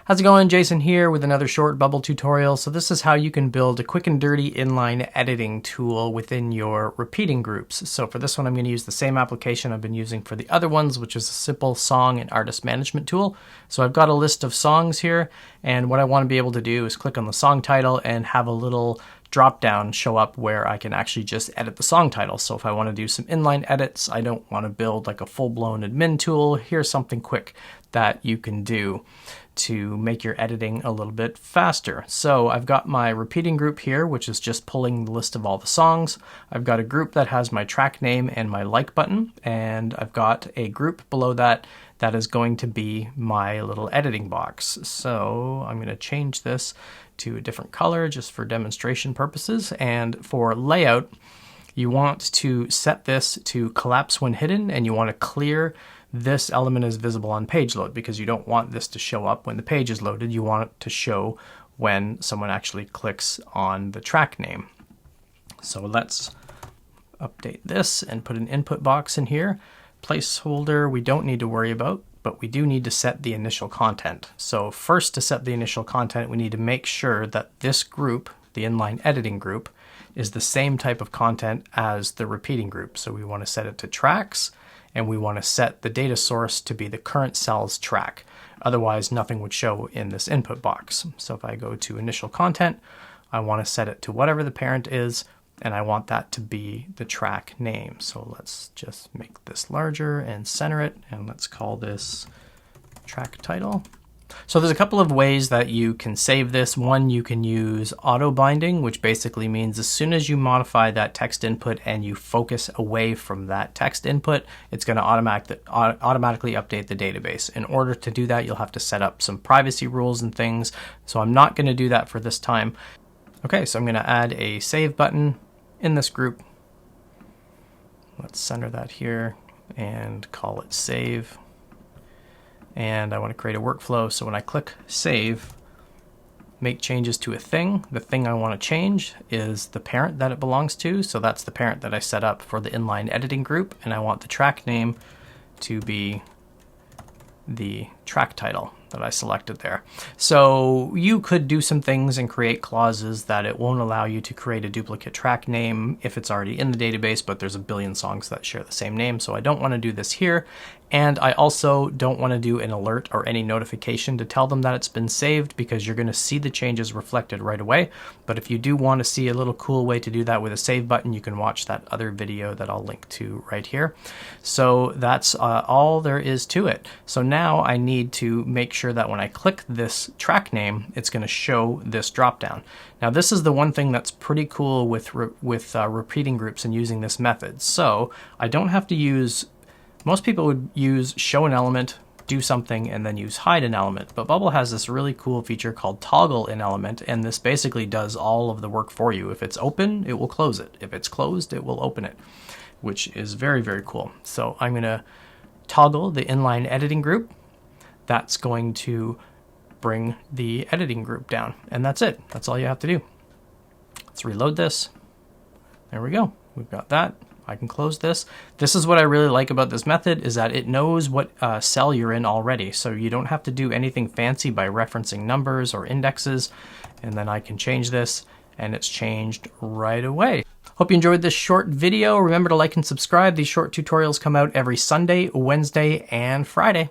How's it going? Jason here with another short bubble tutorial. So this is how you can build a quick and dirty inline editing tool within your repeating groups. So for this one, I'm going to use the same application I've been using for the other ones, which is a simple song and artist management tool. So I've got a list of songs here, and what I want to be able to do is click on the song title and have a little drop down show up where I can actually just edit the song title. So if I want to do some inline edits, I don't want to build like a full-blown admin tool. Here's something quick that you can do to make your editing a little bit faster. So I've got my repeating group here, which is just pulling the list of all the songs. I've got a group that has my track name and my like button, and I've got a group below that that is going to be my little editing box. So I'm going to change this to a different color just for demonstration purposes. And for layout, you want to set this to collapse when hidden, and you want to clear this element as visible on page load, because you don't want this to show up when the page is loaded. You want it to show when someone actually clicks on the track name. So let's update this and put an input box in here. Placeholder we don't need to worry about, but we do need to set the initial content. So first, to set the initial content, we need to make sure that this group, the inline editing group, is the same type of content as the repeating group. So we want to set it to tracks, and we want to set the data source to be the current cell's track. Otherwise, nothing would show in this input box. So if I go to initial content, I want to set it to whatever the parent is, and I want that to be the track name. So let's just make this larger and center it, and let's call this track title. So there's a couple of ways that you can save this. One, you can use auto binding, which basically means as soon as you modify that text input and you focus away from that text input, it's going to automatically update the database. In order to do that, you'll have to set up some privacy rules and things. So I'm not going to do that for this time. Okay, so I'm going to add a save button in this group. Let's center that here and call it save. And I want to create a workflow, so when I click save, make changes to a thing, the thing I want to change is the parent that it belongs to. So that's the parent that I set up for the inline editing group, and I want the track name to be the track title that I selected there. So you could do some things and create clauses that it won't allow you to create a duplicate track name if it's already in the database, but there's a billion songs that share the same name, so I don't want to do this here. And I also don't want to do an alert or any notification to tell them that it's been saved, because you're going to see the changes reflected right away. But if you do want to see a little cool way to do that with a save button, you can watch that other video that I'll link to right here. So that's all there is to it. So now I need to make sure that when I click this track name, it's going to show this dropdown. Now this is the one thing that's pretty cool with repeating groups and using this method. So I don't have to use, most people would use show an element, do something, and then use hide an element. But Bubble has this really cool feature called toggle an element, and this basically does all of the work for you. If it's open, it will close it. If it's closed, it will open it, which is very, very cool. So I'm going to toggle the inline editing group. That's going to bring the editing group down, and that's it. That's all you have to do. Let's reload this. There we go. We've got that. I can close this. This is what I really like about this method, is that it knows what cell you're in already. So you don't have to do anything fancy by referencing numbers or indexes. And then I can change this, and it's changed right away. Hope you enjoyed this short video. Remember to like and subscribe. These short tutorials come out every Sunday, Wednesday, and Friday.